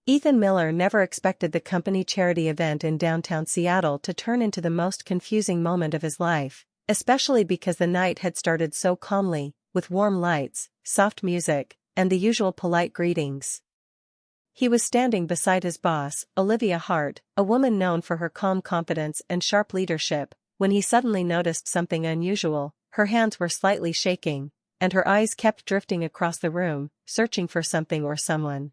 Ethan Miller never expected the company charity event in downtown Seattle to turn into the most confusing moment of his life, especially because the night had started so calmly, with warm lights, soft music, and the usual polite greetings. He was standing beside his boss, Olivia Hart, a woman known for her calm confidence and sharp leadership, when he suddenly noticed something unusual. Her hands were slightly shaking, and her eyes kept drifting across the room, searching for something or someone.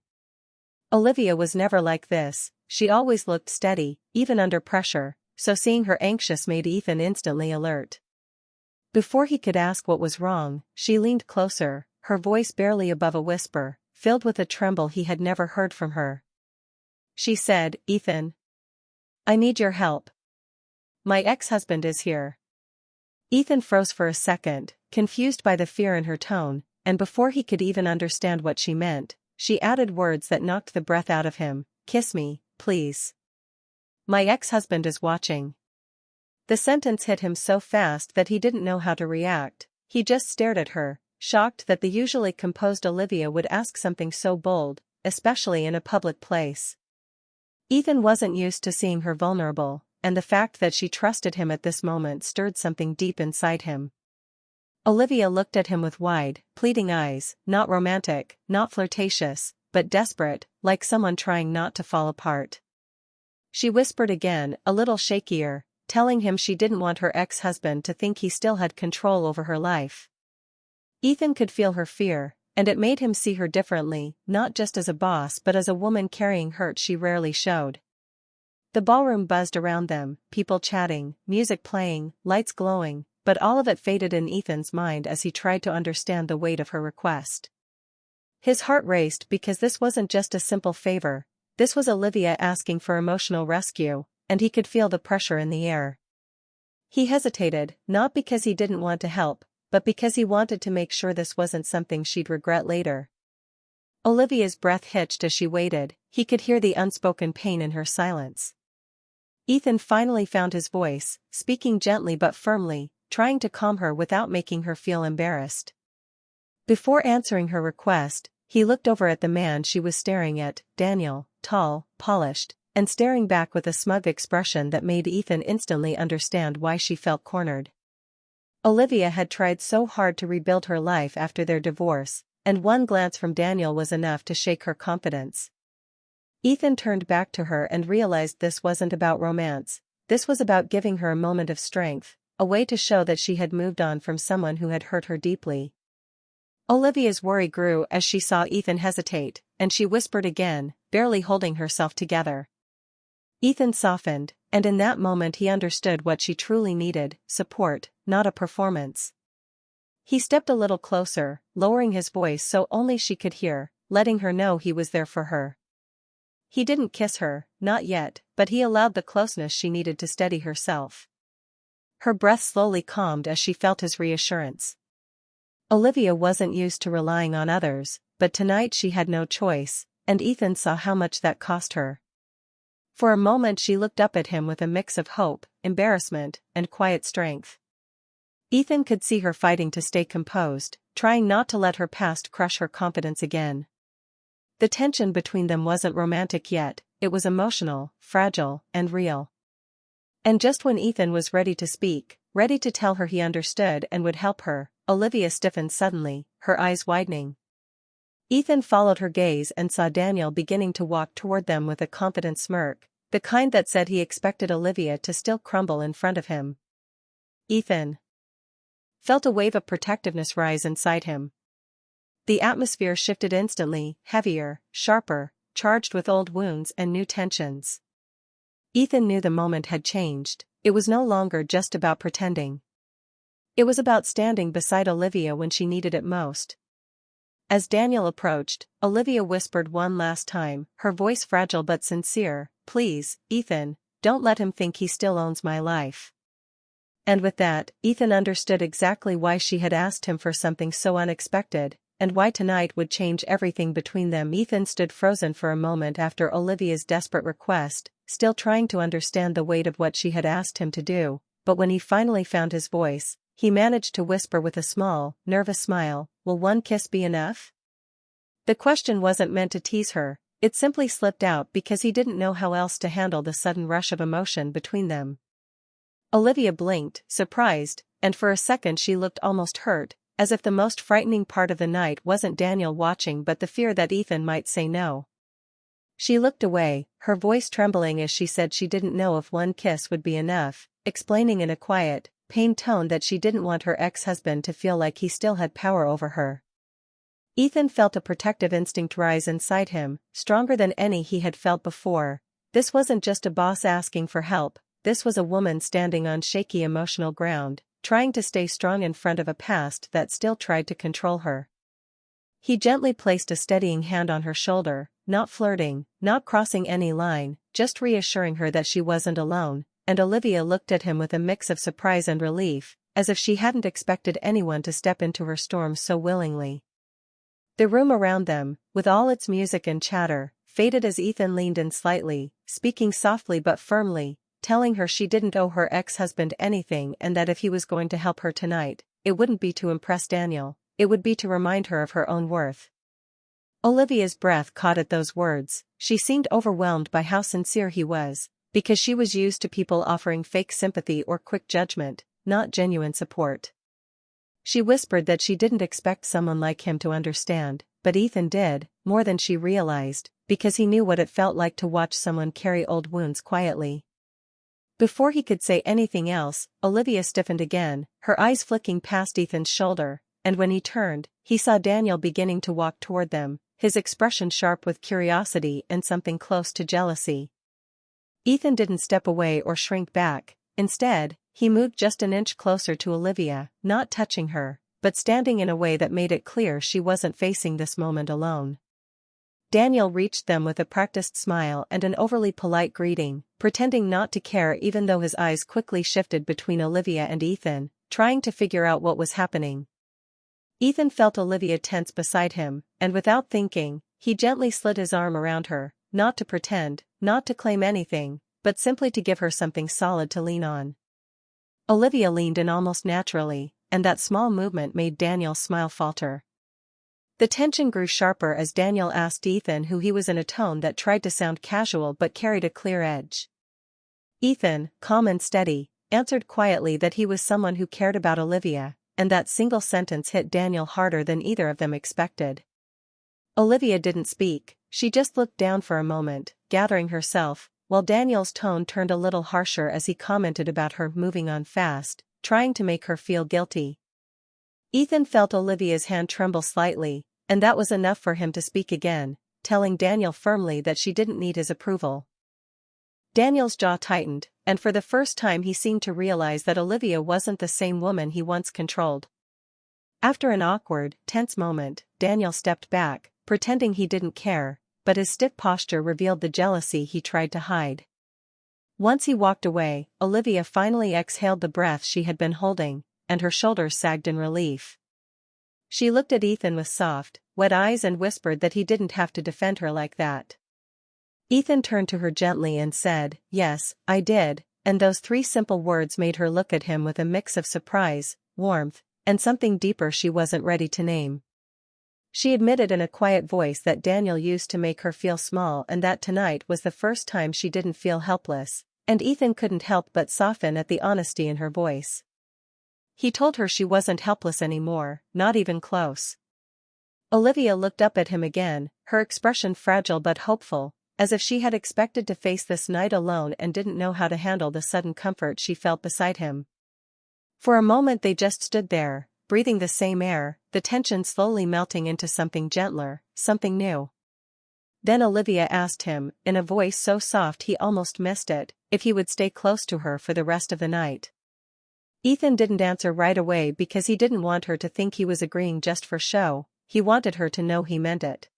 Olivia was never like this. She always looked steady, even under pressure, so seeing her anxious made Ethan instantly alert. Before he could ask what was wrong, she leaned closer, her voice barely above a whisper, filled with a tremble he had never heard from her. She said, "Ethan, I need your help. My ex-husband is here." Ethan froze for a second, confused by the fear in her tone, and before he could even understand what she meant, she added words that knocked the breath out of him. "Kiss me, please. My ex-husband is watching." The sentence hit him so fast that he didn't know how to react. He just stared at her, shocked that the usually composed Olivia would ask something so bold, especially in a public place. Ethan wasn't used to seeing her vulnerable, and the fact that she trusted him at this moment stirred something deep inside him. Olivia looked at him with wide, pleading eyes, not romantic, not flirtatious, but desperate, like someone trying not to fall apart. She whispered again, a little shakier, telling him she didn't want her ex-husband to think he still had control over her life. Ethan could feel her fear, and it made him see her differently, not just as a boss but as a woman carrying hurt she rarely showed. The ballroom buzzed around them, people chatting, music playing, lights glowing, but all of it faded in Ethan's mind as he tried to understand the weight of her request. His heart raced because this wasn't just a simple favor, this was Olivia asking for emotional rescue, and he could feel the pressure in the air. He hesitated, not because he didn't want to help, but because he wanted to make sure this wasn't something she'd regret later. Olivia's breath hitched as she waited. He could hear the unspoken pain in her silence. Ethan finally found his voice, speaking gently but firmly, trying to calm her without making her feel embarrassed. Before answering her request, he looked over at the man she was staring at, Daniel, tall, polished, and staring back with a smug expression that made Ethan instantly understand why she felt cornered. Olivia had tried so hard to rebuild her life after their divorce, and one glance from Daniel was enough to shake her confidence. Ethan turned back to her and realized this wasn't about romance, this was about giving her a moment of strength, a way to show that she had moved on from someone who had hurt her deeply. Olivia's worry grew as she saw Ethan hesitate, and she whispered again, barely holding herself together. Ethan softened, and in that moment he understood what she truly needed, support, not a performance. He stepped a little closer, lowering his voice so only she could hear, letting her know he was there for her. He didn't kiss her, not yet, but he allowed the closeness she needed to steady herself. Her breath slowly calmed as she felt his reassurance. Olivia wasn't used to relying on others, but tonight she had no choice, and Ethan saw how much that cost her. For a moment she looked up at him with a mix of hope, embarrassment, and quiet strength. Ethan could see her fighting to stay composed, trying not to let her past crush her confidence again. The tension between them wasn't romantic yet, it was emotional, fragile, and real. And just when Ethan was ready to speak, ready to tell her he understood and would help her, Olivia stiffened suddenly, her eyes widening. Ethan followed her gaze and saw Daniel beginning to walk toward them with a confident smirk, the kind that said he expected Olivia to still crumble in front of him. Ethan felt a wave of protectiveness rise inside him. The atmosphere shifted instantly, heavier, sharper, charged with old wounds and new tensions. Ethan knew the moment had changed, it was no longer just about pretending. It was about standing beside Olivia when she needed it most. As Daniel approached, Olivia whispered one last time, her voice fragile but sincere, "Please, Ethan, don't let him think he still owns my life." And with that, Ethan understood exactly why she had asked him for something so unexpected, and why tonight would change everything between them. Ethan stood frozen for a moment after Olivia's desperate request, still trying to understand the weight of what she had asked him to do, but when he finally found his voice, he managed to whisper with a small, nervous smile, "Will one kiss be enough?" The question wasn't meant to tease her, It simply slipped out because he didn't know how else to handle the sudden rush of emotion between them. Olivia blinked, surprised, and for a second she looked almost hurt, as if the most frightening part of the night wasn't Daniel watching but the fear that Ethan might say no. She looked away, her voice trembling as she said she didn't know if one kiss would be enough, explaining in a quiet, pained tone that she didn't want her ex-husband to feel like he still had power over her. Ethan felt a protective instinct rise inside him, stronger than any he had felt before. This wasn't just a boss asking for help, this was a woman standing on shaky emotional ground, trying to stay strong in front of a past that still tried to control her. He gently placed a steadying hand on her shoulder, not flirting, not crossing any line, just reassuring her that she wasn't alone, and Olivia looked at him with a mix of surprise and relief, as if she hadn't expected anyone to step into her storm so willingly. The room around them, with all its music and chatter, faded as Ethan leaned in slightly, speaking softly but firmly, telling her she didn't owe her ex-husband anything and that if he was going to help her tonight, it wouldn't be to impress Daniel, it would be to remind her of her own worth. Olivia's breath caught at those words. She seemed overwhelmed by how sincere he was, because she was used to people offering fake sympathy or quick judgment, not genuine support. She whispered that she didn't expect someone like him to understand, but Ethan did, more than she realized, because he knew what it felt like to watch someone carry old wounds quietly. Before he could say anything else, Olivia stiffened again, her eyes flicking past Ethan's shoulder, and when he turned, he saw Daniel beginning to walk toward them, his expression sharp with curiosity and something close to jealousy. Ethan didn't step away or shrink back, instead, he moved just an inch closer to Olivia, not touching her, but standing in a way that made it clear she wasn't facing this moment alone. Daniel reached them with a practiced smile and an overly polite greeting, pretending not to care even though his eyes quickly shifted between Olivia and Ethan, trying to figure out what was happening. Ethan felt Olivia tense beside him, and without thinking, he gently slid his arm around her, not to pretend, not to claim anything, but simply to give her something solid to lean on. Olivia leaned in almost naturally, and that small movement made Daniel's smile falter. The tension grew sharper as Daniel asked Ethan who he was in a tone that tried to sound casual but carried a clear edge. Ethan, calm and steady, answered quietly that he was someone who cared about Olivia, and that single sentence hit Daniel harder than either of them expected. Olivia didn't speak, she just looked down for a moment, gathering herself, while Daniel's tone turned a little harsher as he commented about her moving on fast, trying to make her feel guilty. Ethan felt Olivia's hand tremble slightly, and that was enough for him to speak again, telling Daniel firmly that she didn't need his approval. Daniel's jaw tightened, and for the first time he seemed to realize that Olivia wasn't the same woman he once controlled. After an awkward, tense moment, Daniel stepped back, pretending he didn't care, but his stiff posture revealed the jealousy he tried to hide. Once he walked away, Olivia finally exhaled the breath she had been holding, and her shoulders sagged in relief. She looked at Ethan with soft, wet eyes and whispered that he didn't have to defend her like that. Ethan turned to her gently and said, "Yes, I did," and those three simple words made her look at him with a mix of surprise, warmth, and something deeper she wasn't ready to name. She admitted in a quiet voice that Daniel used to make her feel small and that tonight was the first time she didn't feel helpless, and Ethan couldn't help but soften at the honesty in her voice. He told her she wasn't helpless anymore, not even close. Olivia looked up at him again, her expression fragile but hopeful, as if she had expected to face this night alone and didn't know how to handle the sudden comfort she felt beside him. For a moment they just stood there, breathing the same air, the tension slowly melting into something gentler, something new. Then Olivia asked him, in a voice so soft he almost missed it, if he would stay close to her for the rest of the night. Ethan didn't answer right away because he didn't want her to think he was agreeing just for show, he wanted her to know he meant it.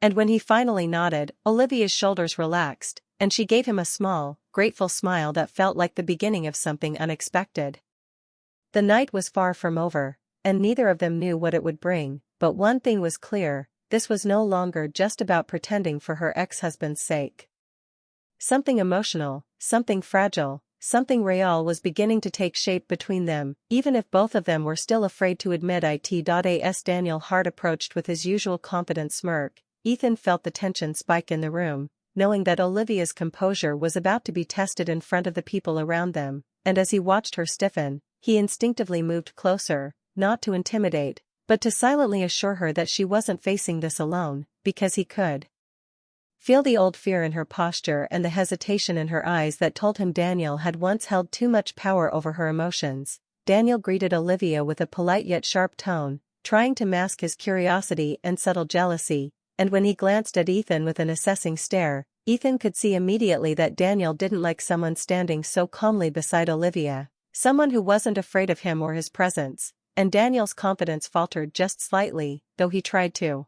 And when he finally nodded, Olivia's shoulders relaxed, and she gave him a small, grateful smile that felt like the beginning of something unexpected. The night was far from over, and neither of them knew what it would bring, but one thing was clear, this was no longer just about pretending for her ex-husband's sake. Something emotional, something fragile, something real was beginning to take shape between them, even if both of them wwere still afraid to admit it. As Daniel Hart approached with his usual confident smirk, Ethan felt the tension spike in the room, knowing that Olivia's composure was about to be tested in front of the people around them, and as he watched her stiffen, he instinctively moved closer, not to intimidate, but to silently assure her that she wasn't facing this alone, because he could feel the old fear in her posture and the hesitation in her eyes that told him Daniel had once held too much power over her emotions. Daniel greeted Olivia with a polite yet sharp tone, trying to mask his curiosity and subtle jealousy, and when he glanced at Ethan with an assessing stare, Ethan could see immediately that Daniel didn't like someone standing so calmly beside Olivia, someone who wasn't afraid of him or his presence, and Daniel's confidence faltered just slightly, though he tried to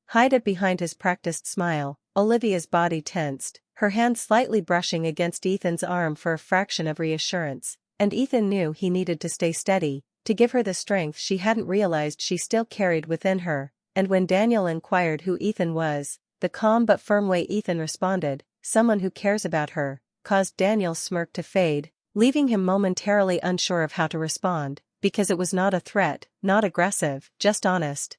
hide it behind his practiced smile. Olivia's body tensed, her hand slightly brushing against Ethan's arm for a fraction of reassurance, and Ethan knew he needed to stay steady, to give her the strength she hadn't realized she still carried within her, and when Daniel inquired who Ethan was, the calm but firm way Ethan responded, "Someone who cares about her," caused Daniel's smirk to fade, leaving him momentarily unsure of how to respond, because it was not a threat, not aggressive, just honest.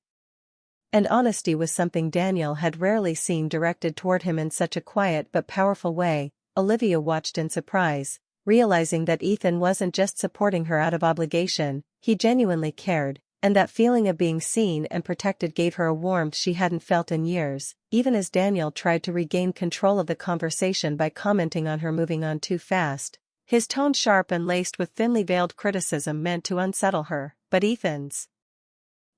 And honesty was something Daniel had rarely seen directed toward him in such a quiet but powerful way. Olivia watched in surprise, realizing that Ethan wasn't just supporting her out of obligation, he genuinely cared, and that feeling of being seen and protected gave her a warmth she hadn't felt in years, even as Daniel tried to regain control of the conversation by commenting on her moving on too fast. His tone sharp and laced with thinly veiled criticism meant to unsettle her, but Ethan's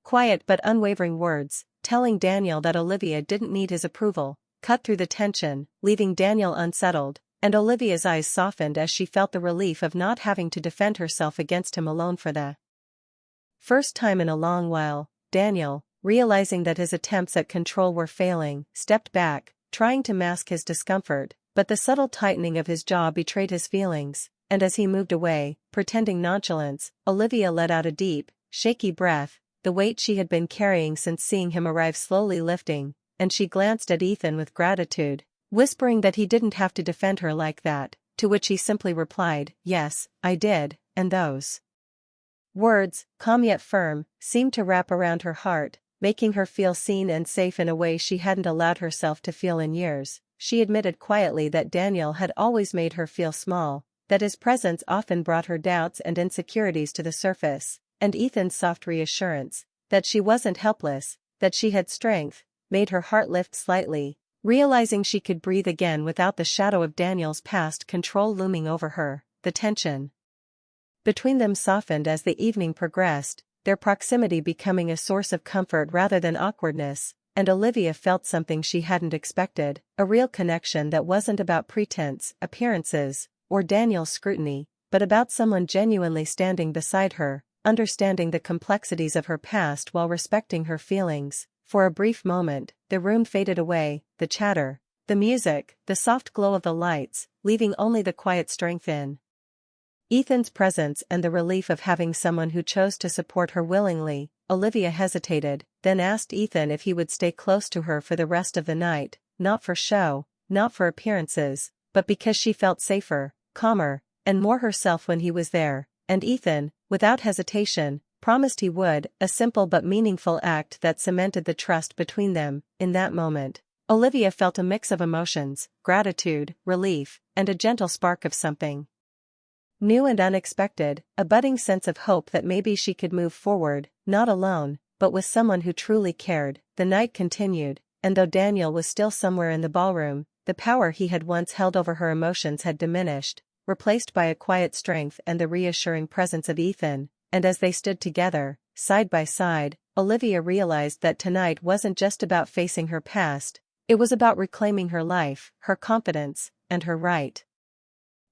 quiet but unwavering words, telling Daniel that Olivia didn't need his approval, cut through the tension, leaving Daniel unsettled, and Olivia's eyes softened as she felt the relief of not having to defend herself against him alone for the first time in a long while. Daniel, realizing that his attempts at control were failing, stepped back, trying to mask his discomfort, but the subtle tightening of his jaw betrayed his feelings, and as he moved away, pretending nonchalance, Olivia let out a deep, shaky breath, the weight she had been carrying since seeing him arrive slowly lifting, and she glanced at Ethan with gratitude, whispering that he didn't have to defend her like that, to which he simply replied, "Yes, I did," and those words, calm yet firm, seemed to wrap around her heart, making her feel seen and safe in a way she hadn't allowed herself to feel in years. She admitted quietly that Daniel had always made her feel small, that his presence often brought her doubts and insecurities to the surface, and Ethan's soft reassurance, that she wasn't helpless, that she had strength, made her heart lift slightly, realizing she could breathe again without the shadow of Daniel's past control looming over her. The tension between them softened as the evening progressed, their proximity becoming a source of comfort rather than awkwardness, and Olivia felt something she hadn't expected, a real connection that wasn't about pretense, appearances, or Daniel's scrutiny, but about someone genuinely standing beside her, understanding the complexities of her past while respecting her feelings. For a brief moment, the room faded away, the chatter, the music, the soft glow of the lights, leaving only the quiet strength in Ethan's presence and the relief of having someone who chose to support her willingly. Olivia hesitated, then asked Ethan if he would stay close to her for the rest of the night, not for show, not for appearances, but because she felt safer, calmer, and more herself when he was there, and Ethan, without hesitation, promised he would, a simple but meaningful act that cemented the trust between them. In that moment, Olivia felt a mix of emotions, gratitude, relief, and a gentle spark of something new and unexpected, a budding sense of hope that maybe she could move forward, not alone, but with someone who truly cared. The night continued, and though Daniel was still somewhere in the ballroom, the power he had once held over her emotions had diminished, replaced by a quiet strength and the reassuring presence of Ethan, and as they stood together, side by side, Olivia realized that tonight wasn't just about facing her past, it was about reclaiming her life, her confidence, and her right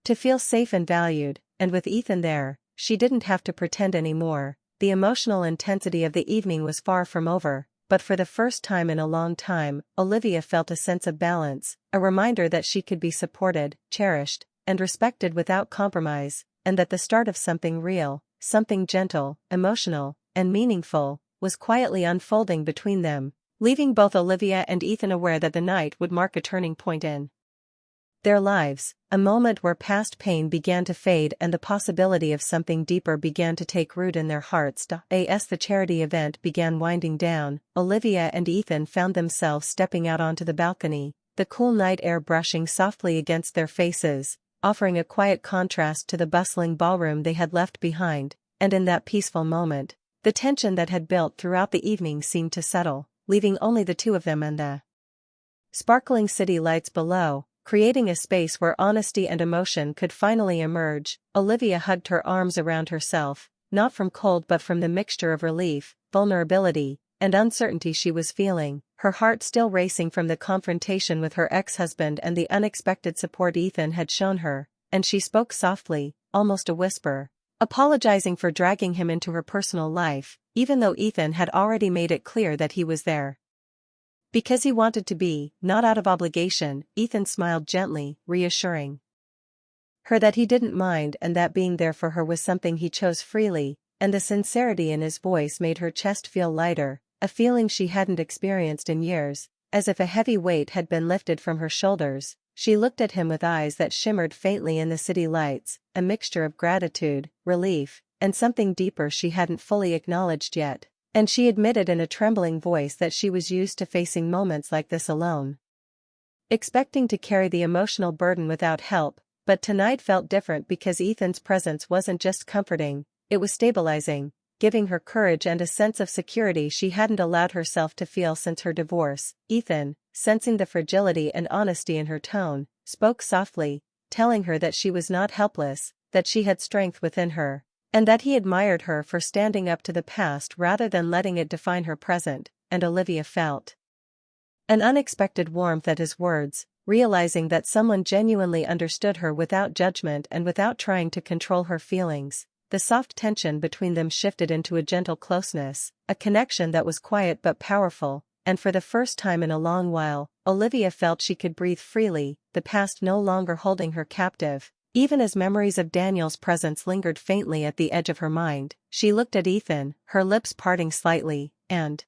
to feel safe and valued, and with Ethan there, she didn't have to pretend anymore. The emotional intensity of the evening was far from over, but for the first time in a long time, Olivia felt a sense of balance, a reminder that she could be supported, cherished, and respected without compromise, and that the start of something real, something gentle, emotional, and meaningful, was quietly unfolding between them, leaving both Olivia and Ethan aware that the night would mark a turning point in Their lives, a moment where past pain began to fade and the possibility of something deeper began to take root in their hearts. As the charity event began winding down, Olivia and Ethan found themselves stepping out onto the balcony, the cool night air brushing softly against their faces, offering a quiet contrast to the bustling ballroom they had left behind, and in that peaceful moment, the tension that had built throughout the evening seemed to settle, leaving only the two of them and the sparkling city lights below, creating a space where honesty and emotion could finally emerge. Olivia hugged her arms around herself, not from cold but from the mixture of relief, vulnerability, and uncertainty she was feeling, her heart still racing from the confrontation with her ex-husband and the unexpected support Ethan had shown her, and she spoke softly, almost a whisper, apologizing for dragging him into her personal life, even though Ethan had already made it clear that he was there because he wanted to be, not out of obligation. Ethan smiled gently, reassuring her that he didn't mind and that being there for her was something he chose freely, and the sincerity in his voice made her chest feel lighter, a feeling she hadn't experienced in years, as if a heavy weight had been lifted from her shoulders. She looked at him with eyes that shimmered faintly in the city lights, a mixture of gratitude, relief, and something deeper she hadn't fully acknowledged yet. And she admitted in a trembling voice that she was used to facing moments like this alone, expecting to carry the emotional burden without help, but tonight felt different because Ethan's presence wasn't just comforting, it was stabilizing, giving her courage and a sense of security she hadn't allowed herself to feel since her divorce. Ethan, sensing the fragility and honesty in her tone, spoke softly, telling her that she was not helpless, that she had strength within her, and that he admired her for standing up to the past rather than letting it define her present. And Olivia felt an unexpected warmth at his words, realizing that someone genuinely understood her without judgment and without trying to control her feelings. The soft tension between them shifted into a gentle closeness, a connection that was quiet but powerful, and for the first time in a long while, Olivia felt she could breathe freely, the past no longer holding her captive. Even as memories of Daniel's presence lingered faintly at the edge of her mind, she looked at Ethan, her lips parting slightly, and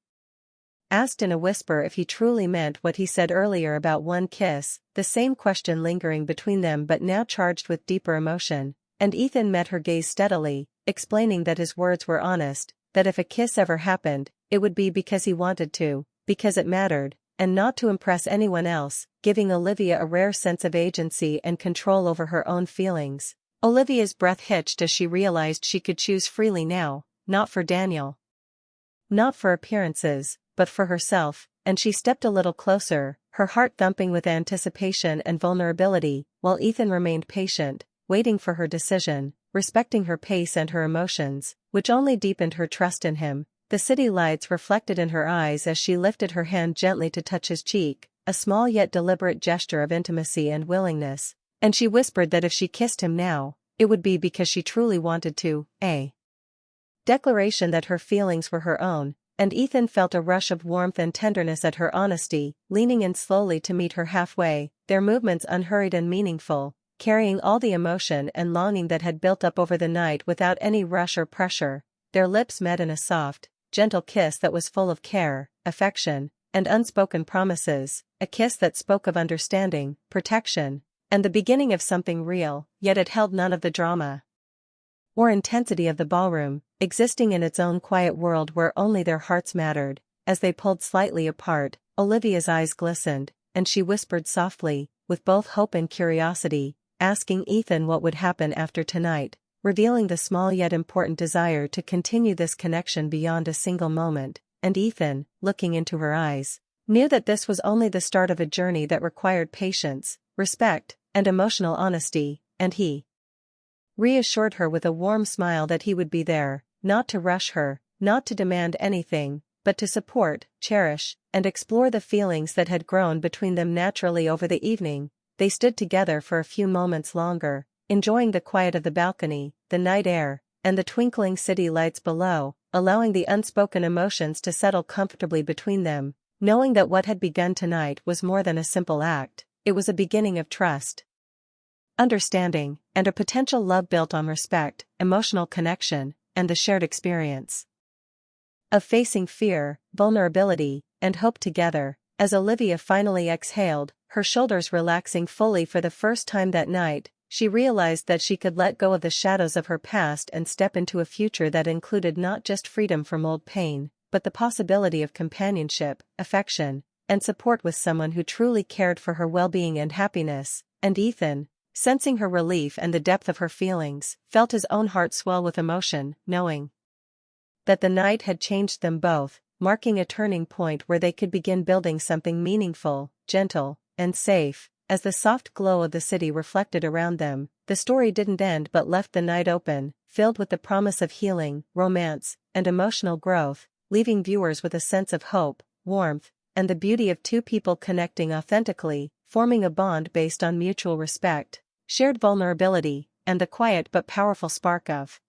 asked in a whisper if he truly meant what he said earlier about one kiss, the same question lingering between them but now charged with deeper emotion. And Ethan met her gaze steadily, explaining that his words were honest, that if a kiss ever happened, it would be because he wanted to, because it mattered, and not to impress anyone else, giving Olivia a rare sense of agency and control over her own feelings. Olivia's breath hitched as she realized she could choose freely now, not for Daniel, not for appearances, but for herself, and she stepped a little closer, her heart thumping with anticipation and vulnerability, while Ethan remained patient, waiting for her decision, respecting her pace and her emotions, which only deepened her trust in him. The city lights reflected in her eyes as she lifted her hand gently to touch his cheek, a small yet deliberate gesture of intimacy and willingness, and she whispered that if she kissed him now, it would be because she truly wanted to, a declaration that her feelings were her own. And Ethan felt a rush of warmth and tenderness at her honesty, leaning in slowly to meet her halfway, their movements unhurried and meaningful, carrying all the emotion and longing that had built up over the night without any rush or pressure. Their lips met in a soft, gentle kiss that was full of care, affection, and unspoken promises, a kiss that spoke of understanding, protection, and the beginning of something real, yet it held none of the drama or intensity of the ballroom, existing in its own quiet world where only their hearts mattered. As they pulled slightly apart, Olivia's eyes glistened, and she whispered softly, with both hope and curiosity, asking Ethan what would happen after tonight, revealing the small yet important desire to continue this connection beyond a single moment. And Ethan, looking into her eyes, knew that this was only the start of a journey that required patience, respect, and emotional honesty, and he reassured her with a warm smile that he would be there, not to rush her, not to demand anything, but to support, cherish, and explore the feelings that had grown between them naturally over the evening. They stood together for a few moments longer, enjoying the quiet of the balcony, the night air, and the twinkling city lights below, allowing the unspoken emotions to settle comfortably between them, knowing that what had begun tonight was more than a simple act. It was a beginning of trust, understanding, and a potential love built on respect, emotional connection, and the shared experience of facing fear, vulnerability, and hope together. As Olivia finally exhaled, her shoulders relaxing fully for the first time that night, she realized that she could let go of the shadows of her past and step into a future that included not just freedom from old pain, but the possibility of companionship, affection, and support with someone who truly cared for her well-being and happiness. And Ethan, sensing her relief and the depth of her feelings, felt his own heart swell with emotion, knowing that the night had changed them both, marking a turning point where they could begin building something meaningful, gentle, and safe. As the soft glow of the city reflected around them, the story didn't end but left the night open, filled with the promise of healing, romance, and emotional growth, leaving viewers with a sense of hope, warmth, and the beauty of two people connecting authentically, forming a bond based on mutual respect, shared vulnerability, and the quiet but powerful spark of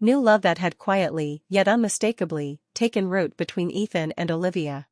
new love that had quietly, yet unmistakably, taken root between Ethan and Olivia.